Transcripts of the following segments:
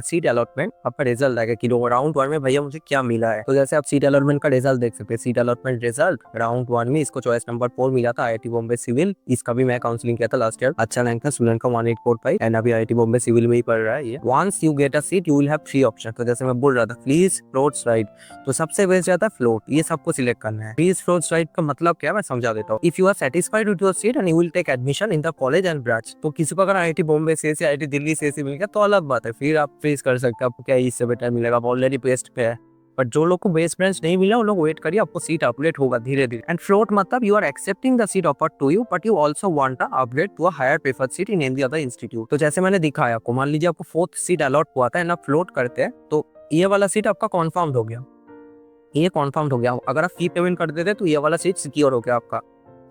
Seat allotment आपका result आएगा कि राउंड 1 में भैया मुझे क्या मिला है। तो जैसे आप सीट अलॉटमेंट का रिजल्ट देख सकते हैं, सीट अलॉटमेंट रिजल्ट राउंड 1 में इसको चॉइस नंबर 4 मिला था आईआईटी बॉम्बे सिविल। इसका भी मैं काउंसलिंग किया था लास्ट ईयर, अच्छा रैंक था स्टूडेंट का 1845 एंड अभी आईआईटी बॉम्बे सिविल में ही पढ़ रहा है ये। Once you get a seat you will have 3 option. तो जैसे मैं बोल रहा था फ्रीज, फ्लोट, राइड, तो सबसे बेस्ट जाता है फ्लोट, ये सबको सिलेक्ट करना है। फ्रीज, फ्लोट, राइड का मतलब क्या मैं समझा देता हूँ। If you are satisfied with your seat and you will take admission in the college and branch, तो किसी को अगर आईआईटी बॉम्बे से आईआईटी दिल्ली से मिल गया तो अलग बात है, फिर आप फ्रीज कर सकते हैं, आपको क्या इससे बेटर मिलेगा, ऑलरेडी बेस्ट पे है। बट जो लोग को बेस्ट ब्रांच नहीं मिला उन लोग वेट करिए, आपको सीट अपग्रेड होगा धीरे धीरे। एंड फ्लोट मतलब you are accepting the seat offered to you but you also want a upgrade to a higher preferred seat in any other institute. तो जैसे मैंने दिखाया आपको, मान लीजिए आपको 4th सीट अलॉट हुआ था एंड आप फ्लोट करते हैं तो ये वाला सीट आपका कन्फर्म हो गया, ये कन्फर्म हो गया। अगर आप फी पेमेंट कर देते तो ये वाला सीट सिक्योर हो गया आपका।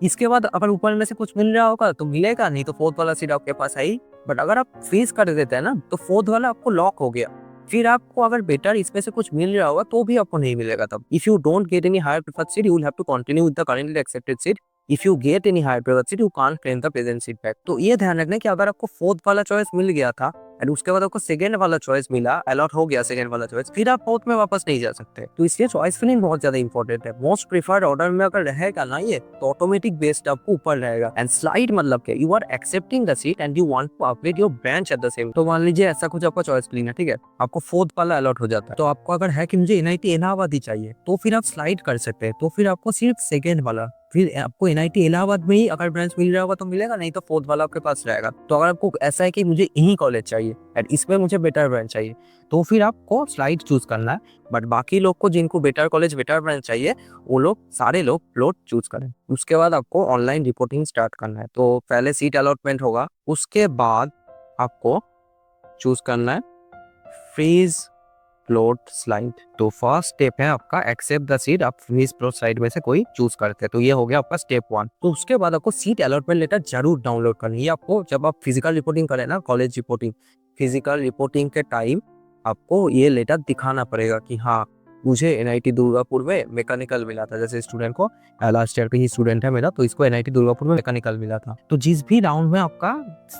इसके बाद अगर ऊपर में से कुछ मिल रहा होगा तो मिलेगा, नहीं तो 4th वाला सीट आपके पास आई। बट अगर आप फीस कर देते हैं ना तो 4th वाला आपको लॉक हो गया, फिर आपको अगर बेटर इसमें से कुछ मिल रहा होगा तो भी आपको नहीं मिलेगा तब। If you don't get any higher preferred seat you will have to continue with the currently accepted seat. If you get any higher preferred seat you can't claim the present seat back. तो ये ध्यान रखना कि अगर आपको 4th वाला choice मिल गया था एंड उसके बाद आपको सेकंड वाला चॉइस मिला, अलॉट हो गया सेकंड वाला चॉइस, फिर आप 4th में वापस नहीं जा सकते। तो इसलिए चॉइस फिलिंग बहुत ज्यादा इंपॉर्टेंट है। मोस्ट प्रिफर्ड ऑर्डर में अगर रहेगा ना ये तो ऑटोमेटिक बेस्ड आपको ऊपर रहेगा। एंड स्लाइड मतलब क्या, you are accepting the seat and you want to upgrade your branch at the same. तो मान लीजिए ऐसा कुछ आपका चॉइस फिलिंग है, ठीक है, आपको 4th वाला अलॉट हो जाता है, तो आपको अगर है कि मुझे एनआईटी इलाहाबाद ही चाहिए तो फिर आप स्लाइड कर सकते हैं, तो फिर आपको सिर्फ सेकंड वाला, फिर आपको एनआईटी इलाहाबाद में ही अगर ब्रांच मिल रहा होगा तो मिलेगा, नहीं तो 4th वाला आपके पास रहेगा। तो अगर आपको ऐसा है कि मुझे यही कॉलेज चाहिए एंड इसमें मुझे बेटर ब्रांच चाहिए तो फिर आपको स्लाइड चूज करना है। बट बाकी लोग को जिनको बेटर कॉलेज बेटर ब्रांच चाहिए वो लोग सारे लोग फ्लोट चूज करें। उसके बाद आपको ऑनलाइन रिपोर्टिंग स्टार्ट करना है। तो पहले सीट अलॉटमेंट होगा, उसके बाद आपको चूज करना है फ्रीज, फ्लोट, स्लाइड। तो फर्स्ट स्टेप है आपका एक्सेप्ट द सीट, आप फ्रीज, फ्लोट, स्लाइड में से कोई चूज करते हैं, तो ये हो गया आपका स्टेप 1। तो उसके बाद आपको सीट अलॉटमेंट लेटर जरूर डाउनलोड करनी है। आपको जब आप फिजिकल रिपोर्टिंग करें ना, कॉलेज रिपोर्टिंग, फिजिकल रिपोर्टिंग के टाइम आपको ये लेटर दिखाना पड़ेगा कि हाँ मुझे एनआईटी दुर्गापुर में मैकेनिकल मिला था। जैसे स्टूडेंट को लास्ट ईयर का ही स्टूडेंट है मेरा, तो इसको एनआईटी दुर्गापुर में मैकेनिकल मिला था। तो जिस भी राउंड में आपका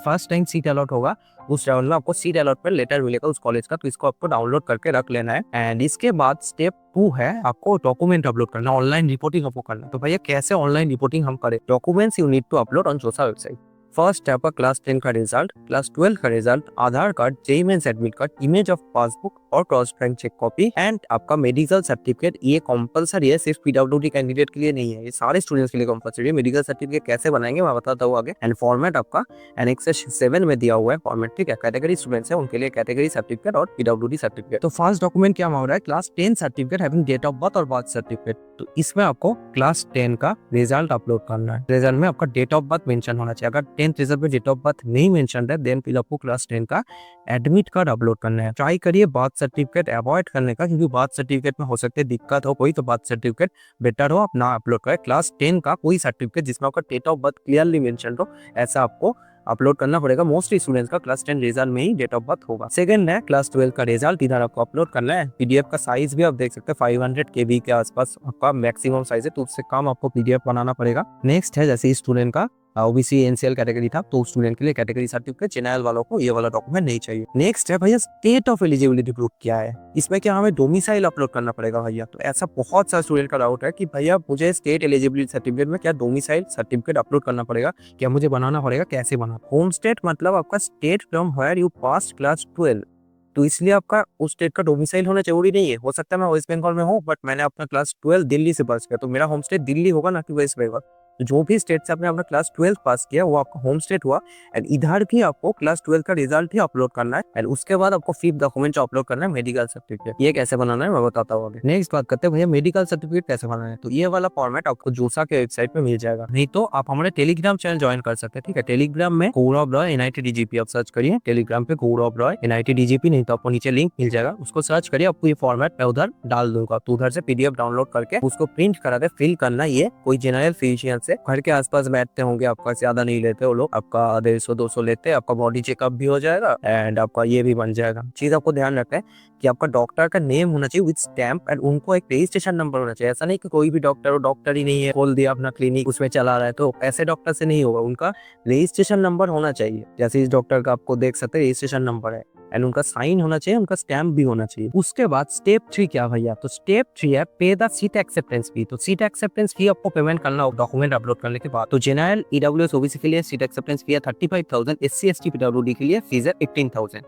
फर्स्ट टाइम सीट अलॉट होगा उस राउंड में आपको सीट अलॉटमेंट लेटर मिलेगा उस कॉलेज का, तो इसको आपको डाउनलोड करके रख लेना है। एंड इसके बाद स्टेप 2 है आपको डॉक्यूमेंट अपलोड करना, ऑनलाइन रिपोर्टिंग आपको करना। तो भैया कैसे ऑनलाइन रिपोर्टिंग हम करें? Documents you need to upload on JoSAA website. First है आपका क्लास 10 का रिजल्ट, क्लास 12 का रिजल्ट, Aadhaar card, JEE Mains admit card, image of passbook और cross bank cheque copy and आपका मेडिकल सर्टिफिकेट। ये कंपलसरी है, सिर्फ पीडब्ल्यूडी कैंडिडेट के लिए नहीं है, ये सारे स्टूडेंट्स के लिए कंपलसरी है। मेडिकल सर्टिफिकेट कैसे बनाएंगे मैं बताता हूँ आगे। एंड फॉर्मेट आपका एनेक्स 7 में दिया हुआ है फॉर्मेट, ठीक है। कैटेगरी स्टूडेंट्स है उनके लिए कैटेगरी सर्टिफिकेट और पीडब्ल्यूडी सर्टिफिकेट। तो फर्स्ट डॉक्यूमेंट क्या मांग रहा है? Class 10 certificate having date of birth और बर्थ सर्टिफिकेट। तो इसमें आपको क्लास 10 का रिजल्ट अपलोड करना है। रिजल्ट में आपका डेट ऑफ बर्थ मेंशन होना चाहिए। अगर 10th रिजल्ट में डेट ऑफ बर्थ नहीं मेंशन है देन फिर आपको क्लास 10 का एडमिट कार्ड अपलोड करना है। ट्राई करिए बर्थ सर्टिफिकेट अवॉइड करने का, क्योंकि बर्थ सर्टिफिकेट में हो सकता है दिक्कत हो कोई, तो बर्थ सर्टिफिकेट बेटर हो आप ना अपलोड करें। क्लास 10 का कोई सर्टिफिकेट जिसमें आपका date of birth clearly mention हो ऐसा आपको अपलोड करना पड़ेगा। मोस्टली स्टूडेंट्स का क्लास 10 रिजल्ट में ही डेट ऑफ बर्थ होगा। सेकंड है क्लास 12 का रिजल्ट, इधर आपको अपलोड करना है। पीडीएफ का साइज भी आप देख सकते हैं 500 KB के आसपास आपका मैक्सिमम साइज है, तो उससे कम आपको पीडीएफ बनाना पड़ेगा। नेक्स्ट है जैसे स्टूडेंट का ओबीसी एनसीएल कैटेगरी था तो स्टूडेंट के लिए कैटेगरी सर्टिफिकेट, जनरल वालों को ये वाला डॉक्यूमेंट नहीं चाहिए। नेक्स्ट है भैया स्टेट ऑफ एलिजिबिलिटी प्रूफ क्या है? इसमें क्या हमें डोमिसाइल अपलोड करना पड़ेगा भैया? तो ऐसा बहुत सारे स्टूडेंट का डाउट है कि भैया मुझे स्टेट एलिजिबिलिटी सर्टिफिकेट में क्या डोमिसाइल सर्टिफिकेट अपलोड करना पड़ेगा, क्या मुझे बनाना पड़ेगा, कैसे बना? होम स्टेट मतलब आपका state from where you pass class 12, तो इसलिए आपका उस स्टेट का डोमिसाइल होना जरूरी नहीं है। हो सकता है मैं वेस्ट बंगाल में हूँ बट मैंने अपना क्लास 12 दिल्ली से पास किया, तो मेरा होम स्टेट दिल्ली होगा ना कि वेस्ट बंगाल। तो जो भी स्टेट से आपने अपना क्लास 12 पास किया वो आपका होम स्टेट हुआ। एंड इधर भी आपको क्लास 12 का रिजल्ट ही अपलोड करना है। एंड उसके बाद आपको 5th डॉक्यूमेंट अपलोड करना है मेडिकल सर्टिफिकेट। ये कैसे बनाना है मैं बताता हूँ आगे। नेक्स्ट बात करते हैं भैया मेडिकल सर्टिफिकेट कैसे बनाना है। तो ये वाला फॉर्मेट आपको जोसा के वेबसाइट पे मिल जाएगा, नहीं तो आप हमारे टेलीग्राम चैनल ज्वाइन कर सकते हैं, ठीक है। टेलीग्राम में गौरव रॉय एनआईटी डीजीपी आप सर्च करिए, टेलीग्राम पे गौरव रॉय एनआईटी डीजीपी, नहीं तो आपको नीचे लिंक मिल जाएगा, उसको सर्च करिए। आपको ये फॉर्मेट मैं उधर डाल दूंगा, तो उधर से पीडीएफ डाउनलोड करके उसको प्रिंट करा दे, फिल करना। ये कोई जनरल फिजिशियन से से, घर के आसपास बैठते होंगे, आपका ज्यादा नहीं लेते वो लोग, आपका 150-200 लेते हैं, आपका बॉडी चेकअप भी हो जाएगा एंड आपका ये भी बन जाएगा। चीज आपको ध्यान रखना है कि आपका डॉक्टर का नेम होना चाहिए विद स्टैम्प एंड उनको एक रजिस्ट्रेशन नंबर होना चाहिए। ऐसा नहीं कि कोई भी डॉक्टर हो, डॉक्टर ही नहीं है, खोल दिया अपना क्लिनिक उसमें चला रहा है, तो ऐसे डॉक्टर से नहीं होगा। उनका रजिस्ट्रेशन नंबर होना चाहिए, जैसे इस डॉक्टर का आपको देख सकते हैं रजिस्ट्रेशन नंबर है एंड उनका साइन होना चाहिए, उनका स्टैम्प भी होना चाहिए। उसके बाद स्टेप 3 क्या भैया, तो स्टेप 3 है पे द सीट एक्सेप्टेंस फी। तो सीट एक्सेप्टेंस फी आपको पेमेंट करना होगा डॉक्यूमेंट अपलोड करने के बाद। तो जनरल ईडब्ल्यूएस ओबीसी के लिए सीट एक्सेप्टेंस फी है 35,000, एससी एसटी पीडब्ल्यूडी के लिए फीस है 15,000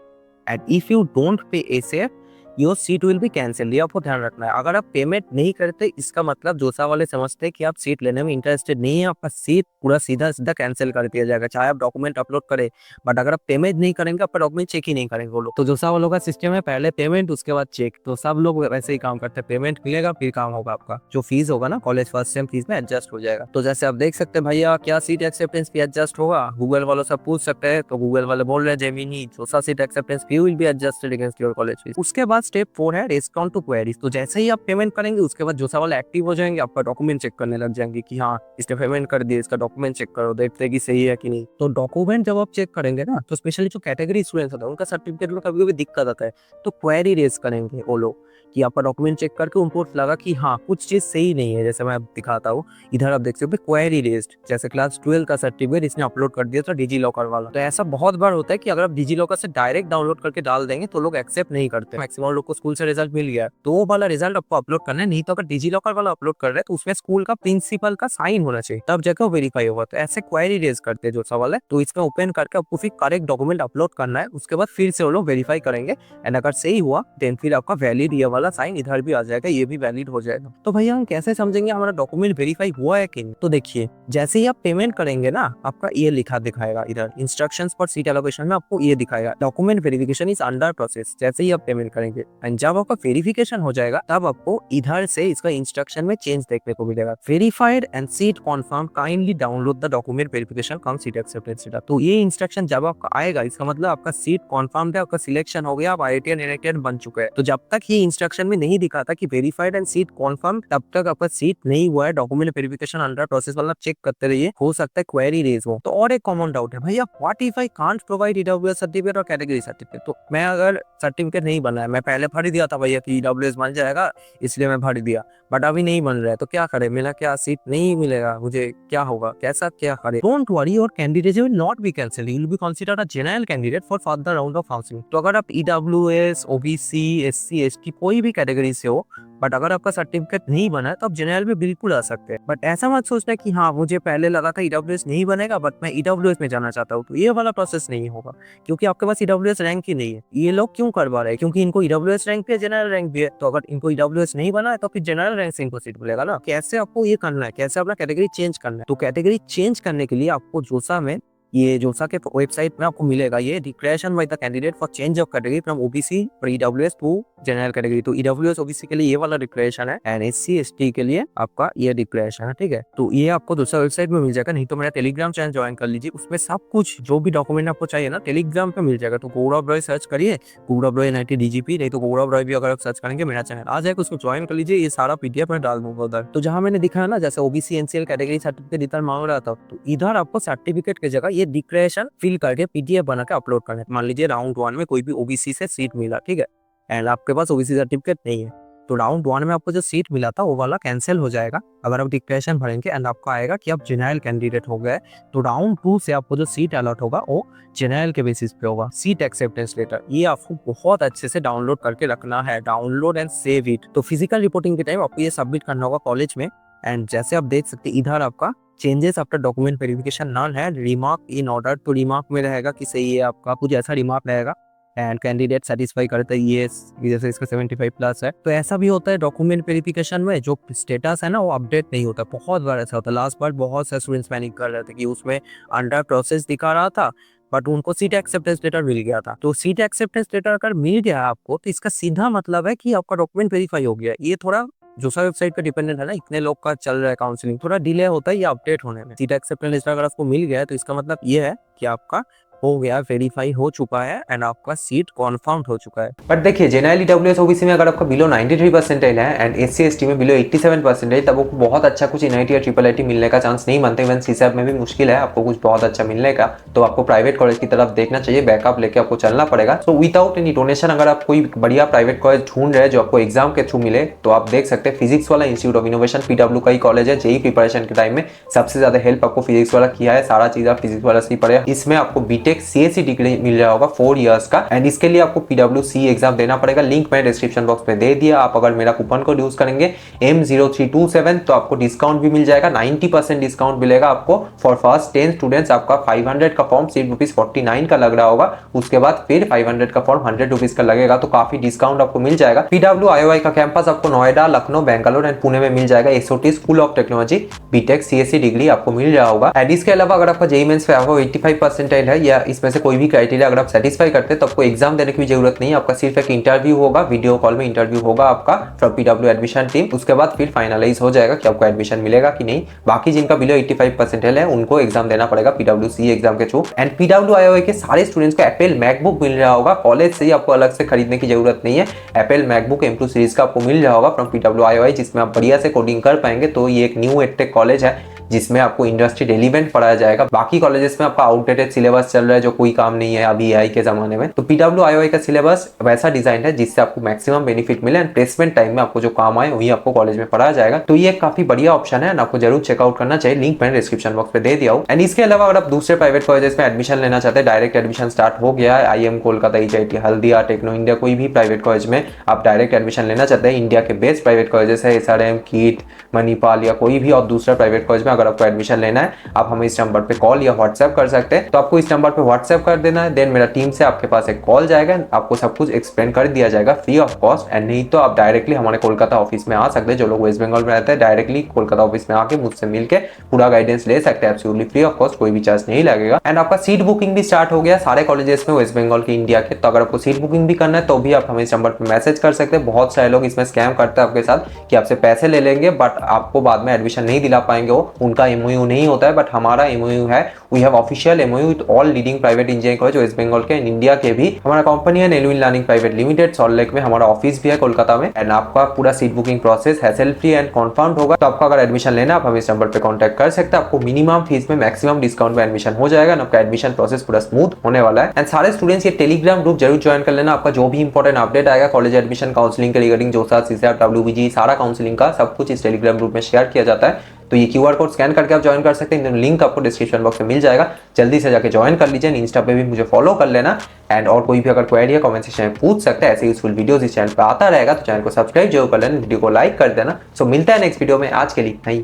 and if you don't pay SF your seat will be cancel. ये आपको ध्यान रखना है। अगर आप पेमेंट नहीं करते इसका मतलब जोसा वाले समझते हैं कि आप सीट लेने में इंटरेस्टेड नहीं है, आपका सीट पूरा सीधा सीधा कैंसिल कर दिया जाएगा, चाहे आप डॉक्यूमेंट अपलोड करें। बट अगर आप पेमेंट नहीं करेंगे, आपका डॉक्यूमेंट चेक ही नहीं करेंगे वो लोग। तो जोसा वालों का सिस्टम है पहले पेमेंट उसके बाद चेक, तो सब लोग वैसे ही काम करते हैं, पेमेंट मिलेगा फिर काम होगा, आपका जो फीस होगा ना कॉलेज फर्स्ट सेम फीस में एडजस्ट हो जाएगा। तो जैसे आप देख सकते हैं भैया क्या सीट एक्सेप्टेंस फी एडजस्ट होगा, गूगल वालों से पूछ सकते हैं, तो गूगल वाले बोल रहे हैं जेमिनी जोसा seat acceptance fee will be adjusted against your college fees. उसके बाद स्टेप 4 है रिस्पॉन्ड टू क्वेरीज। तो जैसे ही आप पेमेंट करेंगे उसके बाद जोसा वाला एक्टिव हो जाएंगे, आपका डॉक्यूमेंट चेक करने लग जाएंगे कि हाँ इसने पेमेंट कर दिया, इसका डॉक्यूमेंट चेक करो, देखते हैं कि सही है कि नहीं। तो डॉक्यूमेंट जब आप चेक करेंगे ना, तो स्पेशली जो कैटेगरी स्टूडेंट्स होता है उनका सर्टिफिकेट में कभी कभी दिक्कत आता है, तो क्वेरी रेज करेंगे वो लोग कि आपका डॉक्यूमेंट चेक करके उनको लगा कि हाँ कुछ चीज सही नहीं है। जैसे मैं दिखाता हूँ, इधर आप देख सकते हो क्वेरी रेज्ड, जैसे क्लास 12 का सर्टिफिकेट इसने अपलोड कर दिया था डिजी लॉकर वाला। तो ऐसा बहुत बार होता है कि अगर आप डिजी लॉकर से डायरेक्ट डाउनलोड करके डाल देंगे तो लोग एक्सेप्ट नहीं करते। मैक्सिमम लोग को स्कूल से रिजल्ट मिल गया तो वो वाला रिजल्ट आपको अपलोड करना है, नहीं तो अगर डिजी लॉकर वाला अपलोड कर रहे हैं तो उसमें स्कूल का प्रिंसिपल का साइन होना चाहिए, तब जाकर वेरीफाई होगा। तो ऐसे क्वेरी रेज करते हैं जो सवाल है, तो इसमें ओपन करके आपको फिर करेक्ट डॉक्यूमेंट अपलोड करना है, उसके बाद फिर से वो लोग वेरीफाई करेंगे एंड अगर सही हुआ देन फिर आपका वैलिड ये वाला साइन इधर भी आ जाएगा, ये भी वैलिड हो जाएगा। तो भैया हम कैसे समझेंगे हमारा डॉक्यूमेंट वेरीफाई हुआ है कि नहीं? तो देखिए जैसे ही आप पेमेंट करेंगे ना, आपका ये लिखा दिखाएगा इधर इंस्ट्रक्शंस फॉर सीट एलोकेशन में, आपको ये दिखाएगा document verification is under process. जैसे ही आप पेमेंट करेंगे एंड जब आपका वेरिफिकेशन हो जाएगा तब आपको इधर से इसका इंस्ट्रक्शन में चेंज देखने को मिलेगा, verified and seat confirm kindly download the document verification come seat acceptance data. तो ये इंस्ट्रक्शन जब आपका आएगा इसका मतलब आपका सीट कन्फर्म है, आपका सिलेक्शन हो गया, आप आईआईटीएन एनआईटीएन बन चुके हैं। तो जब तक ये इंस्ट्रक्शन में नहीं दिखाता कि वेरीफाइड एंड सीट कन्फर्म, तब तक आपका सीट नहीं हुआ है, डॉक्यूमेंट वेरिफिकेशन अंडर प्रोसेस वाला चेक करते रहिए, हो सकता है क्वेरी रेज हो। तो और एक कॉमन डाउट है भैया, what if I can't provide EWS certificate और कैटेगरी सर्टिफिकेट। तो मैं अगर सर्टिफिकेट नहीं बना है, मैं पहले भर दिया था भैया कि ईडब्ल्यूएस बन जाएगा इसलिए मैं भर दिया, बट अभी नहीं बन रहा है, तो क्या करे, मेरा क्या सीट नहीं मिलेगा, मुझे क्या होगा, कैसा क्या करे? Don't worry, your candidate will not be cancelled, you will be considered a general candidate for further round of counselling. तो अगर आप ईडब्ल्यूएस ओबीसी एससी एसटी कोई भी कैटेगरी से हो, बट अगर आपका सर्टिफिकेट नहीं बना है तो आप जनरल में बिल्कुल आ सकते हैं। बट ऐसा मत सोचना कि हाँ मुझे पहले लगा था ईडब्ल्यूएस नहीं बनेगा बट मैं ईडब्ल्यूएस में जाना चाहता हूँ, तो ये वाला प्रोसेस नहीं होगा, क्योंकि आपके पास ईडब्ल्यूएस रैंक ही नहीं है। ये लोग क्यों करवा रहे हैं? क्योंकि इनको ईडब्ल्यूएस रैंक भी है, जनरल रैंक भी है, तो अगर इनको ईडब्ल्यूएस नहीं बना है तो फिर जनरल रैंक से इनको सीट मिलेगा ना। कैसे आपको ये करना है, कैसे अपना कैटेगरी चेंज करना है? तो कैटेगरी चेंज करने के लिए आपको जोसा में, ये जोसा के वेबसाइट में आपको मिलेगा ये declaration by the candidate for change of category from OBC और ईडब्ल्यूएस टू जनरल कैटेगरी। तो ईडब्ल्यूएस ओबीसी के लिए ये वाला डिक्लेरेशन है एंड एससी एसटी के लिए आपका ये डिक्लेरेशन है, ठीक है। तो ये आपको दूसरा वेबसाइट में मिल जाएगा, नहीं तो मेरा टेलीग्राम चैनल ज्वाइन कर लीजिए, उसमें सब कुछ जो भी डॉक्यूमेंट आपको चाहिए ना टेलीग्राम पे मिल जाएगा। तो गौरव रॉय सर्च करिए, गौरव रॉय एनआईटी डीजीपी, नहीं तो गौरव रॉय भी अगर आप सर्च करेंगे मेरा चैनल आ जाएगा, उसको ज्वाइन कर लीजिए। ये सारा पीडीएफ मैं डाल दूंगा उधर। तो जहां मैंने दिखाया ना जैसे ओबीसी एनसीएल कैटेगरी सर्टिफिकेट इधर मांग रहा था, तो इधर आपको सर्टिफिकेट की जगह ये डिक्लेरेशन फिल करके पीडीएफ बना के अपलोड करना है। मान लीजिए राउंड 1 में कोई भी ओबीसी से सीट मिला, ठीक है, एंड आपके पास ओबीसी सर्टिफिकेट नहीं है, तो राउंड 1 में आपको जो सीट मिला था वो वाला कैंसिल हो जाएगा अगर आप डिक्लेरेशन भरेंगे एंड आपको आएगा कि आप जनरल कैंडिडेट हो गए। तो राउंड 2 से आपको जो सीट अलॉट होगा वो जनरल के बेसिस पे होगा। सीट एक्सेप्टेंस लेटर ये आपको बहुत अच्छे से डाउनलोड करके रखना है, डाउनलोड एंड सेव इट। तो फिजिकल रिपोर्टिंग के टाइम आपको ये सबमिट करना होगा कॉलेज में। एंड जैसे आप देख सकते हैं इधर आपका changes after document verification none है, रिमार्क इन ऑर्डर। तो रिमार्क में रहेगा कि सही है आपका, कुछ ऐसा रिमार्क रहेगा एंड कैंडिडेट सेटिस्फाई करता है ये, जैसे इसका 75 प्लस है। तो ऐसा भी होता है डॉक्यूमेंट वेरिफिकेशन में जो स्टेटस है ना वो अपडेट नहीं होता, बहुत बार ऐसा होता है। लास्ट बार बहुत से स्टूडेंट्स पैनिक कर रहे थे कि उसमें अंडर प्रोसेस दिखा रहा था बट उनको सीट एक्सेप्टेंस लेटर मिल गया था। तो सीट एक्सेप्टेंस लेटर अगर मिल गया आपको तो इसका सीधा मतलब है कि आपका डॉक्यूमेंट वेरीफाई हो गया। ये थोड़ा जोसा वेबसाइट पे डिपेंडेंट है ना, इतने लोग का चल रहा है काउंसलिंग, थोड़ा डिले होता है ये अपडेट होने में। सीट एक्सेप्टेंस लेटर अगर आपको मिल गया है तो इसका मतलब ये है कि आपका हो गया, वेरीफाई हो चुका है एंड आपका सीट कॉन्फर्म हो चुका है। बट देखिए जनरल ईडब्ल्यूएस ओबीसी में अगर आपका बिलो 93 परसेंटाइल है एंड एससी एसटी में बिलो 87 परसेंटाइल, तब आपको बहुत अच्छा कुछ एनआईटी या ट्रिपल आईटी मिलने का चांस नहीं बनते। इवन सीसैट में भी मुश्किल है आपको कुछ बहुत अच्छा मिलने का, तो आपको प्राइवेट कॉलेज की तरफ देखना चाहिए, बैकअप लेके आपको चलना पड़ेगा। सो विदाउट एनी डोनेशन अगर आप कोई बढ़िया प्राइवेट कॉलेज ढूंढ रहे हैं जो आपको एग्जाम के थ्रू मिले, तो आप देख सकते हैं फिजिक्स वाला इंस्टीट्यूट ऑफ इनोवेशन पीडब्ल्यू का ही कॉलेज है। जेई प्रिपरेशन के टाइम में सबसे ज्यादा हेल्प आपको फिजिक्स वाला किया है, सारा चीज आप फिजिक्स वाला से ही पढ़े। इसमें आपको बीटेक सीएससी डिग्री मिल रहा होगा 4 इयर्स का, एंड इसके लिए आपको पीडब्ल्यूसी एग्जाम देना पड़ेगा। लिंक मैंने डिस्क्रिप्शन बॉक्स में दे दिया। आप अगर मेरा कूपन कोड यूज करेंगे M0327 तो आपको डिस्काउंट भी मिल जाएगा, 90% डिस्काउंट मिलेगा आपको फॉर फर्स्ट 10 स्टूडेंट्स। आपका 500 का फॉर्म सिर्फ ₹49 का लग रहा होगा, उसके बाद फिर 500 का फॉर्म ₹100 का लगेगा, तो काफी डिस्काउंट आपको मिल जाएगा। पीडब्ल्यूआईओआई का कैंपस आपको नोएडा, लखनऊ, बेंगलोर एंड पुणे में मिल जाएगा। SOT school of technology BTech CSC degree आपको मिल रहा होगा। एंड इसके अलावा अगर आपका जेईई मेंस पे आपको 85 परसेंटाइल है या इसमें से कोई भी क्राइटेरिया अगर आप सेटिस्फाई करते हैं, तो आपको एग्जाम देने की भी जरूरत नहीं है। आपका सिर्फ एक इंटरव्यू होगा, वीडियो कॉल में इंटरव्यू होगा आपका फ्रॉम पीडब्ल्यू एडमिशन टीम। उसके बाद फिर फाइनलाइज हो जाएगा कि आपको एडमिशन मिलेगा कि नहीं। बाकी जिनका बिलो 85 परसेंटाइल है उनको एग्जाम देना पड़ेगा पीडब्ल्यूसी एग्जाम के थ्रू। एंड पीडब्ल्यूआईओआई के सारे स्टूडेंट्स को एप्पल मैकबुक मिल रहा होगा, कॉलेज से ही आपको अलग से खरीदने की जरूरत नहीं है। एप्पल मैकबुक M2 सीरीज का आपको मिल रहा होगा फ्रॉम पीडब्ल्यूआईओआई, जिसमें आप बढ़िया से कोडिंग कर पाएंगे। तो ये एक न्यू एडटेक कॉलेज है जिसमें आपको इंडस्ट्री रेलिवेंट पढ़ाया जाएगा। बाकी कॉलेजेस में आपका आउटडेटेड सिलेबस चल रहा है जो कोई काम नहीं है अभी एआई के जमाने में। तो पीडब्ल्यूआईओआई का सिलेबस वैसा डिजाइन है जिससे आपको मैक्सिमम बेनिफिट मिले एंड प्लेसमेंट टाइम में आपको जो काम आए वही आपको कॉलेज में पढ़ाया जाएगा। तो ये काफी बढ़िया ऑप्शन है, आपको जरूर चेकआउट करना चाहिए। लिंक मैंने डिस्क्रिप्शन बॉक्स पे दे दिया हूं। एंड इसके अलावा अगर आप दूसरे प्राइवेट कॉलेजेस में एडमिशन लेना चाहते हैं, डायरेक्ट एडमिशन स्टार्ट हो गया है। IIM कोलकाता, HIT हल्दिया, टेक्नो इंडिया, कोई भी प्राइवेट कॉलेज में आप डायरेक्ट एडमिशन लेना चाहते हैं, इंडिया के बेस्ट प्राइवेट कॉलेजेस है SRM, कीट, मणिपाल या कोई भी और दूसरा प्राइवेट कॉलेज में अगर आपको एडमिशन लेना है, आप हमें इस नंबर पे कॉल या व्हाट्सएप कर सकते हैं। तो आपको इस नंबर पे व्हाट्सएप कर देना है, देन मेरा टीम से आपके पास एक कॉल जाएगा, आपको सब कुछ एक्सप्लेन कर दिया जाएगा फ्री ऑफ कॉस्ट। एंड नहीं तो आप डायरेक्टली हमारे कोलकाता ऑफिस में आ सकते हैं। जो लोग वेस्ट बंगाल में रहते हैं डायरेक्टली कोलकाता ऑफिस में आके मुझसे मिलकर पूरा गाइडेंस ले सकते हैं, एब्सोल्युटली फ्री ऑफ कॉस्ट, कोई भी चार्ज नहीं लगेगा। एंड आपका सीट बुकिंग भी स्टार्ट हो गया सारे कॉलेजेस में वेस्ट बंगाल के, इंडिया के। तो अगर आपको सीट बुकिंग भी करना है तो भी आप हमें इस नंबर पर मैसेज कर सकते हैं। बहुत सारे लोग इसमें स्कैम करते हैं आपके साथ कि आपसे पैसे ले लेंगे बट आपको बाद में एडमिशन नहीं दिला पाएंगे, वो उनका MOU नहीं होता है। बट हमारा MOU है, we have official MOU with all leading private engineering college West Bengal के एंड इंडिया के भी। हमारा कंपनी है Nelwin learning private limited, Salt Lake में हमारा ऑफिस भी है कोलकाता में। एंड आपका पूरा seat booking process hassle free and confirmed होगा। तो आपका अगर एडमिशन लेना आप हमें इस नंबर पे कांटेक्ट कर सकते हैं। आपको मिनिमम फीस में मैक्सिमम डिस्काउंट में एडमिशन हो जाएगा, आपका एडमिशन प्रोसेस पूरा स्मूथ होने वाला है। एंड सारे स्टूडेंट्स ये टेलीग्राम ग्रुप जरूर ज्वाइन कर लेना। आपका जो भी इंपॉर्टेंट अपडेट आएगा कॉलेज एडमिशन काउंसलिंग के रिगार्डिंग, जोसा, सीसैट, WBG, सारा काउंसलिंग का सब कुछ इस टेलीग्राम ग्रुप में शेयर किया जाता है। तो ये QR कोड स्कैन करके आप ज्वाइन कर सकते हैं, लिंक आपको डिस्क्रिप्शन बॉक्स में मिल जाएगा। जल्दी से जाके ज्वाइन कर लीजिए। इंस्टा पे भी मुझे फॉलो कर लेना। एंड और कोई भी अगर क्वेरी है कमेंट सेक्शन में पूछ सकते हैं। ऐसे यूजफुल वीडियोस इस चैनल पे आता रहेगा, तो चैनल को सब्सक्राइब जरूर कर लेना, वीडियो को लाइक कर देना। सो मिलता है नेक्स्ट वीडियो में, आज के लिए नहीं।